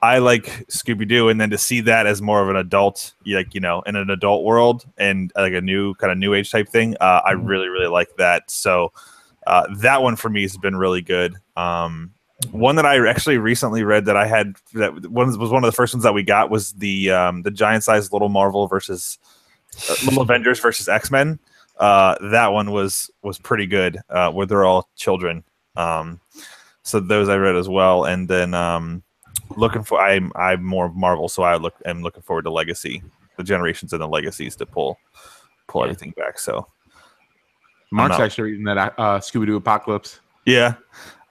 I like Scooby-Doo, and then to see that as more of an adult, like, in an adult world and like a new kind of new age type thing, I really, really like that. So that one for me has been really good. One that I actually recently read that I had that was one of the first ones that we got was the giant sized Little Marvel versus Little Avengers versus X-Men. That one was pretty good, where they're all children. So those I read as well, and then I'm more of Marvel, so I'm looking forward to Legacy, the Generations and the Legacies to pull everything back. So Mark's actually reading that Scooby-Doo Apocalypse. Yeah,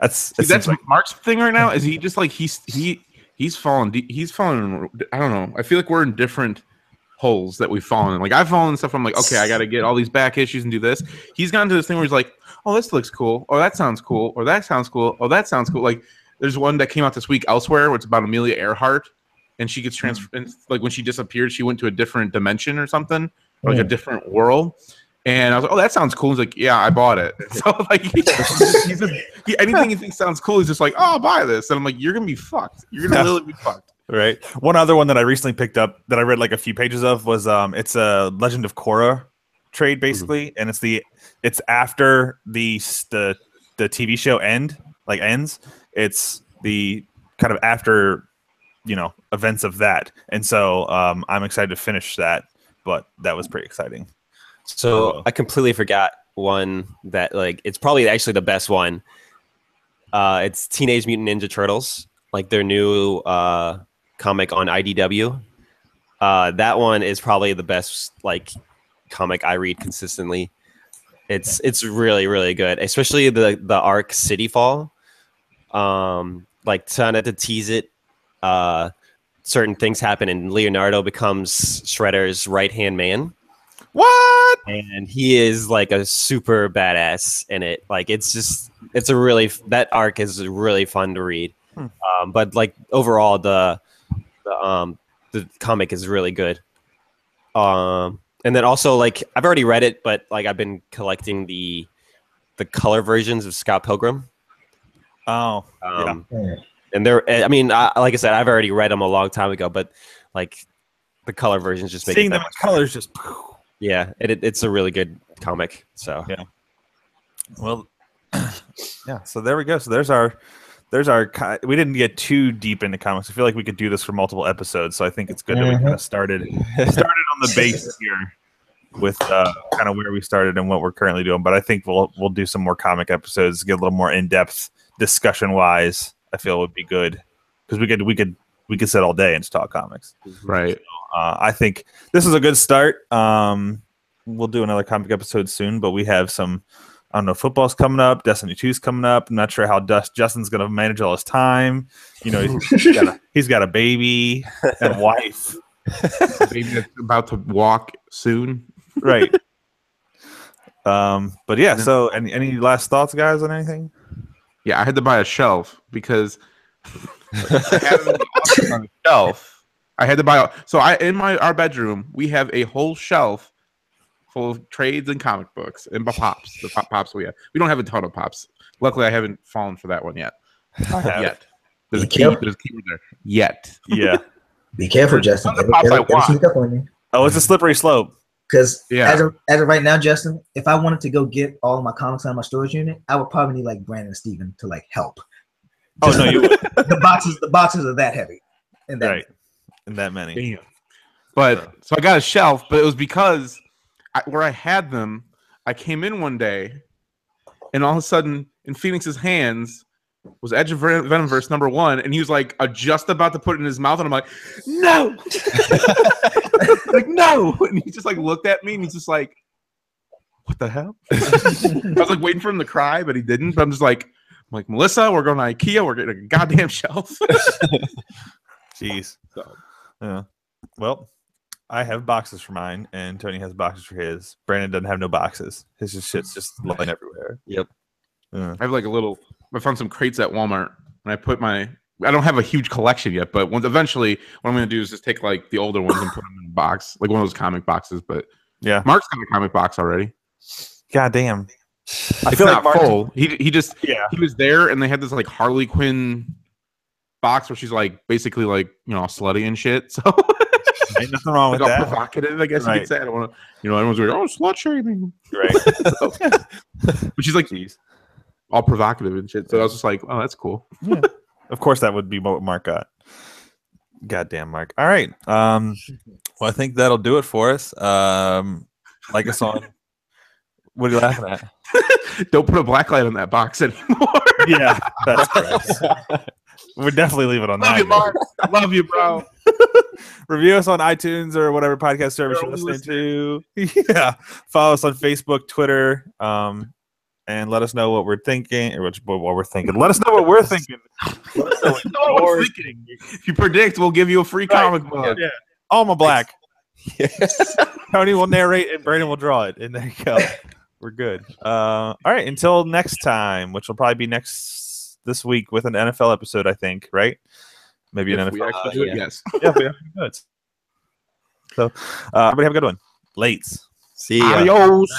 that's like Mark's thing right now. Is he just like he's fallen? He's fallen. I don't know. I feel like we're in different holes that we've fallen in. Like I've fallen in stuff. I'm like, okay, I got to get all these back issues and do this. He's gone to this thing where he's like, oh, this looks cool, or that sounds cool, or that sounds cool, or that sounds cool. Like there's one that came out this week elsewhere, where it's about Amelia Earhart, and she gets transferred. Like when she disappeared, she went to a different dimension or something, or like a different world. And I was like, oh, that sounds cool. He's like, yeah, I bought it. So like, anything he thinks sounds cool, he's just like, oh, I'll buy this. And I'm like, you're gonna be fucked. You're gonna literally be fucked. Right. One other one that I recently picked up that I read like a few pages of was it's a Legend of Korra trade basically, and it's after the TV show ends. It's the kind of after events of that, and so I'm excited to finish that. But that was pretty exciting. So I completely forgot one that it's probably actually the best one. It's Teenage Mutant Ninja Turtles, like their new comic on IDW. That one is probably the best comic I read consistently. It's really, really good, especially the arc City Fall. Trying to tease it. Certain things happen, and Leonardo becomes Shredder's right-hand man. What? And he is like a super badass in it. That arc is really fun to read. But overall, the comic is really good. And then also I've already read it, but I've been collecting the color versions of Scott Pilgrim. Oh, yeah. And like I said, I've already read them a long time ago, but the color versions just make seeing them in colors just. Yeah, it's a really good comic. So yeah. Well, yeah. So there we go. So there's our. We didn't get too deep into comics. I feel like we could do this for multiple episodes. So I think it's good that we kind of started on the base here with kind of where we started and what we're currently doing. But I think we'll do some more comic episodes, get a little more in depth discussion wise. I feel would be good because we could sit all day and just talk comics. Right. So, I think this is a good start. We'll do another comic episode soon, but we have some, I don't know, football's coming up, Destiny 2's coming up. I'm not sure how Justin's going to manage all his time. He's got a baby and a wife. A baby that's about to walk soon. Right. But yeah, so any last thoughts, guys, on anything? Yeah, I had to buy a shelf because I have it on the shelf. I had to buy. So in our bedroom, we have a whole shelf full of trades and comic books and pops. The pops we have. We don't have a ton of pops. Luckily, I haven't fallen for that one yet. Yet. There's a keyword there. Yet. Yeah. Be careful, Justin. It'll sneak up on you. Oh, it's a slippery slope. Because as of right now, Justin, if I wanted to go get all of my comics out of my storage unit, I would probably need like Brandon and Steven to like help. Oh no, you would. The boxes are that heavy. And that right. And that many. Damn. But so I got a shelf, but it was because where I had them, I came in one day, and all of a sudden, in Phoenix's hands was Edge of Venomverse #1, and he was like just about to put it in his mouth, and I'm like, no, like no, and he just like looked at me, and he's just like, what the hell? I was like waiting for him to cry, but he didn't. But I'm like, Melissa, we're going to IKEA, we're getting a goddamn shelf. Jeez. So, yeah. Well, I have boxes for mine, and Tony has boxes for his. Brandon doesn't have no boxes. His shit's just lying everywhere. Yep. Yeah. I have like I found some crates at Walmart, and I put I don't have a huge collection yet, but eventually what I'm going to do is just take like the older ones and put them in a box, like one of those comic boxes. But yeah, Mark's got a comic box already. God damn. I feel like full. He was there, and they had this like Harley Quinn box where she's like basically like all slutty and shit. So ain't nothing wrong with that. Provocative, I guess you could say. I don't want to, everyone's like, oh, slut shaming. Right. But she's like, all provocative and shit. So I was just like, oh, that's cool. Yeah. Of course, that would be what Mark got. Goddamn, Mark. All right. Well, I think that'll do it for us. Like us on. What are you laughing at? Don't put a black light on that box anymore. Yeah, that's correct. We'll definitely leave it on Love that. You, Mark. I love you, bro. Review us on iTunes or whatever podcast service you're listening to. Yeah. Follow us on Facebook, Twitter, and let us know what we're thinking. Or what we're thinking. Let us know what we're thinking. Let us know what we're thinking. If you predict, we'll give you a free comic book. Yeah. Alma Black. Tony will narrate and Brandon will draw it. And there you go. We're good. All right. Until next time, which will probably be this week with an NFL episode, I think, right? Maybe an NFL. Yes. Yeah, we good. So, everybody have a good one. Lates. See ya. Adios.